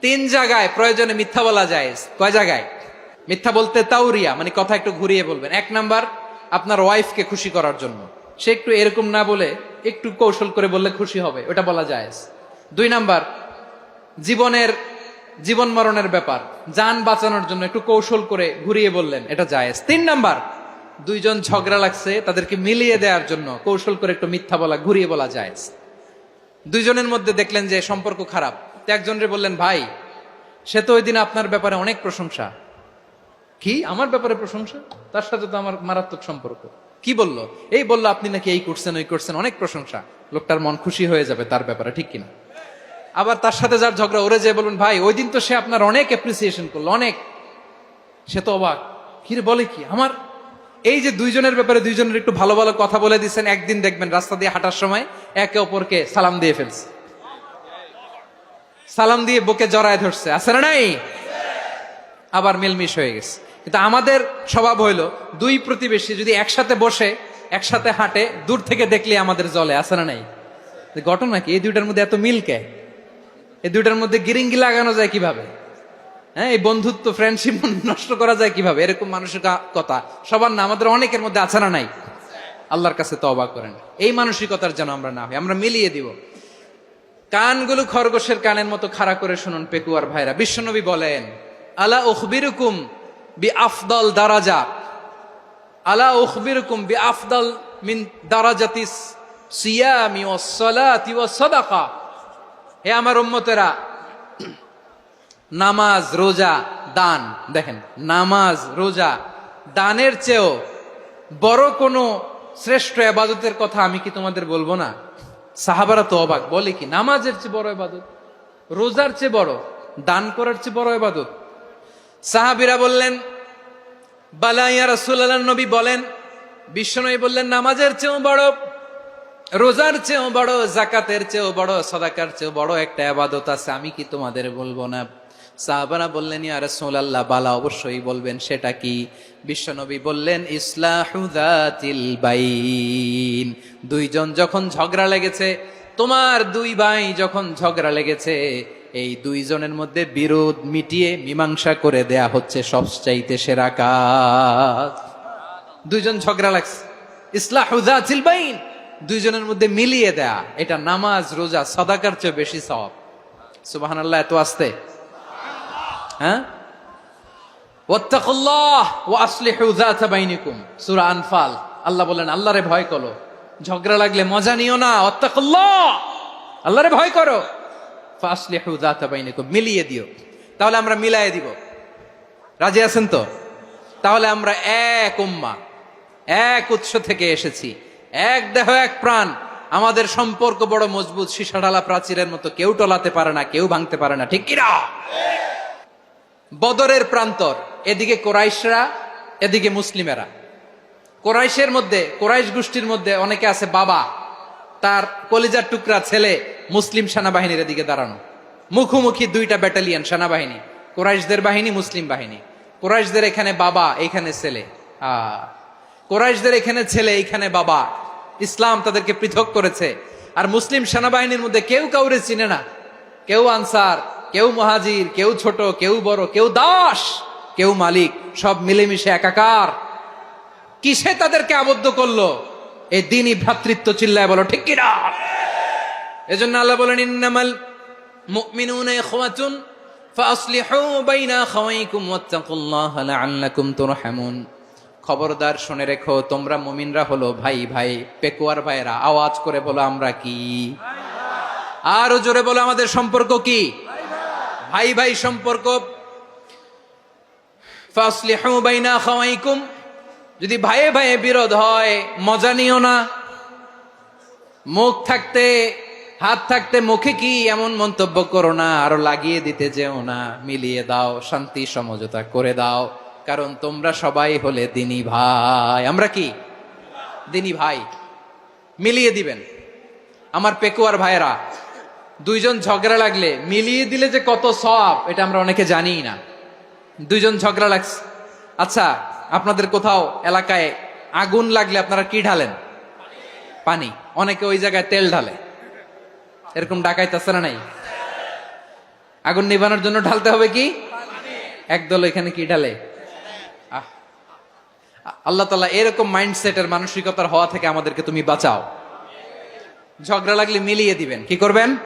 তিন জায়গায় প্রয়োজনে মিথ্যা বলা যায়। কয় জায়গায় মিথ্যা বলতে? তাউরিয়া, মানে কথা একটু ঘুরিয়ে বলবেন। এক নাম্বার, আপনার ওয়াইফকে খুশি করার জন্য, সে একটু এরকম না বলে একটু কৌশল করে বললে খুশি হবে, ওটা বলা যায়। দুই নাম্বার, জীবন মরণের ব্যাপার, জান বাঁচানোর জন্য একটু কৌশল করে ঘুরিয়ে বললেন, এটা জায়েজ। তিন নাম্বার, দুইজন ঝগড়া লাগছে তাদেরকে মিলিয়ে দেওয়ার জন্য কৌশল করে একটু মিথ্যা বলা, ঘুরিয়ে বলা জায়েজ। দুইজনের মধ্যে দেখলেন যে সম্পর্ক খারাপ, তো একজনরে বললেন, ভাই সে তো ওই দিন আপনার ব্যাপারে অনেক প্রশংসা। কি আমার ব্যাপারে প্রশংসা? তার সাথে তো আমার মারাত্মক সম্পর্ক। কি বললো? এই বললো আপনি নাকি এই করছেন ওই করছেন, অনেক প্রশংসা। লোকটার মন খুশি হয়ে যাবে তার ব্যাপারে, ঠিক কিনা? আবার তার সাথে যার ঝগড়া, ওরে যে বলবেন, ভাই ওই দিন তো সে আপনার অনেক অ্যাপ্রিসিয়েশন করলো, অনেক। সে তো অবাক, কি রে বলে কি আমার? এই যে দুইজনের ব্যাপারে দুইজনের একটু ভালো ভালো কথা বলে দিচ্ছেন, একদিন দেখবেন রাস্তা দিয়ে হাঁটার সময় একে অপরকে সালাম দিয়ে ফেলছে, সালাম দিয়ে বুকে জড়ায় ধরছে, আছে না নাই? আবার মিলমিশ হয়ে গেছে। কিন্তু আমাদের স্বভাব হইলো, দুই প্রতিবেশী যদি একসাথে বসে একসাথে হাঁটে, দূর থেকে দেখলে আমাদের জলে, আছে না নাই? ঘটনা কি? এই দুইটার মধ্যে এত মিল কে? এই দুইটার মধ্যে গিরিঙ্গি লাগানো যায় কিভাবে? হ্যাঁ, এই বন্ধুত্ব ফ্রেন্ডশিপ নষ্ট করা যায় কিভাবে? এরকম মানসিকতা সবার না, আমাদের অনেকের মধ্যে আছে না নাই? আল্লাহর কাছে তওবা করেন, এই মানসিকতার যেন আমরা না হই, আমরা মিলিয়ে দিব। কানগুলো খরগোশের কানের মতো খাড়া করে শুনুন পেকুয়ার ভাইরা। বিশ্বনবী বলেন, আলা উখবিরুকুম বিআফদাল দারাজা, আলা উখবিরুকুম বিআফদাল মিন দারাজাতিস সিয়ামি ওয়াস সালাতি ওয়াস সাদাকা। হে আমার উম্মতেরা, নামাজ, রোজা, দান, দেখেন নামাজ, রোজা, দানের চেয়েও বড় কোনো শ্রেষ্ঠ ইবাদতের কথা আমি কি তোমাদের বলবো না? সাহাবারা তো অবাক, বলে কি নামাজের চেয়ে বড় ইবাদত, রোজার চেয়ে বড়, দান করার চেয়ে বড় ইবাদত? সাহাবীরা বললেন, বালা ইয়া রাসূলুল্লাহ। নবী বলেন, বিশ্বনবী বললেন, নামাজের চেয়েও বড়, রোজার চেয়েও বড়, যাকাতের চেয়েও বড়, সাদাকার চেয়েও বড় একটা ইবাদত আছে, আমি কি তোমাদের বলবো না? সাহাবারা বললেন, ইয়া রাসূলুল্লাহ, বালা, অবশ্যই বলবেন, সেটা কি? বিশ্বনবী বললেন, ইসলাহু যাতিল বাইন। দুইজন যখন ঝগড়া লেগেছে, তোমার দুই ভাই যখন ঝগড়া লেগেছে, এই দুইজনের মধ্যে বিরোধ মিটিয়ে মীমাংসা করে দেয়া হচ্ছে সবচাইতে সেরা কাজ। দুইজন ঝগড়া লাগছে, ইসলাহু যাতিল বাইন, দুইজনের মধ্যে মিলিয়ে দেয়া, এটা নামাজ, রোজা, সাদাকার চেয়ে বেশি সওয়াব। সুবহানাল্লাহ, এত আস্তে? হ্যাঁ, ওয়াত্তাকুল্লাহ ওয়া আসলিহু যাতা বাইনিকুম, সূরা আনফাল। আল্লাহ বলেন, আল্লাহরে ভয় করো, ঝগড়া লাগলে মজা নিও না, ওয়াত্তাকুল্লাহ, আল্লাহরে ভয় করো, ফাসলিহু যাতা বাইনিকুম, মিলিয়ে দিও। তাহলে আমরা মিলায়ে দিব, রাজি আছেন তো? তাহলে আমরা এক উম্মাহ, এক উৎস থেকে এসেছি, এক দেহ এক প্রাণ, আমাদের সম্পর্ক বড় মজবুত, সীসাঢালা প্রাচীরের মতো, কেউ টলাতে পারে না, কেউ ভাঙতে পারে না, ঠিক কিনা? বদরের প্রান্তর, এদিকে কোরাইশরা, এদিকে মুসলিমেরা। কোরাইশের মধ্যে, কোরাইশ গোষ্ঠীর মধ্যে অনেকে আছে বাবা, তার কলিজার টুকরা ছেলে মুসলিম সেনাবাহিনীর এদিকে দাঁড়ানো, মুখোমুখি দুইটা ব্যাটালিয়ন সেনাবাহিনী, কোরাইশদের বাহিনী, মুসলিম বাহিনী। কোরাইশদের এখানে বাবা, এইখানে ছেলে, কোরাইশদের এখানে ছেলে, এইখানে বাবা। ইসলাম তাদেরকে পৃথক করেছে। আর মুসলিম সেনাবাহিনীর মধ্যে কেউ কাউরে চিনে না, কেউ আনসার, কেউ মুহাজির, কেউ ছোট, কেউ বড়, কেউ দাস, কেউ মালিক, সব মিলেমিশে একাকার। কিসে তাদেরকে আবদ্ধ করলো? এই দ্বীনি ভ্রাতৃত্ব, চিল্লায় বলো ঠিক কিনা? এজন্য আল্লাহ বলেন, ইন্নামাল মুমিনুনা ইখওয়াতুন ফাসলিহু বাইনা আখাওয়াইকুম ওয়াত্তাকুল্লাহা লাআল্লাকুম তুরহামুন। খবরদার শুনে রেখো, তোমরা মুমিনরা হলো ভাই ভাই। পেকুয়ার ভাইরা আওয়াজ করে বলো, আমরা কি? আরো জোরে বলো, আমাদের সম্পর্ক কি? ভাই ভাই সম্পর্ক। ফাসলিহু বাইনা আখাওয়াইকুম, যদি ভাইয়ে ভাইয়ে বিরোধ হয় মজা নিও না। মুখ থাকতে, হাত থাকতে মুখে কি এমন মন্তব্য করো না, আরো লাগিয়ে দিতে যেও না, মিলিয়ে দাও, শান্তি সমঝোতা করে দাও, কারণ তোমরা সবাই হলে দ্বীনি ভাই। আমরা কি? দ্বীনি ভাই। মিলিয়ে দিবেন। আমার পেকুয়ার ভাইয়েরা, দুইজন ঝগড়া লাগলে মিলিয়ে দিলে যে কত সওয়াব, এটা আমরা অনেকে জানি না। দুইজন ঝগড়া লাগছে, আচ্ছা আপনাদের কোথাও এলাকায় আগুন লাগলে আপনারা কি ঢালেন? পানি। অনেকে ওই জায়গায় তেল ঢালে, এরকম ডাকাইতে আছে না নাই? আগুন নিভানোর জন্য ঢালতে হবে কি? একদল এখানে কি ঢালে? আহ, আল্লাহ তাআলা এরকম মাইন্ডসেটের মানসিকতার হওয়া থেকে আমাদেরকে তুমি বাঁচাও। ঝগড়া লাগলে মিলিয়ে দিবেন, কি করবেন?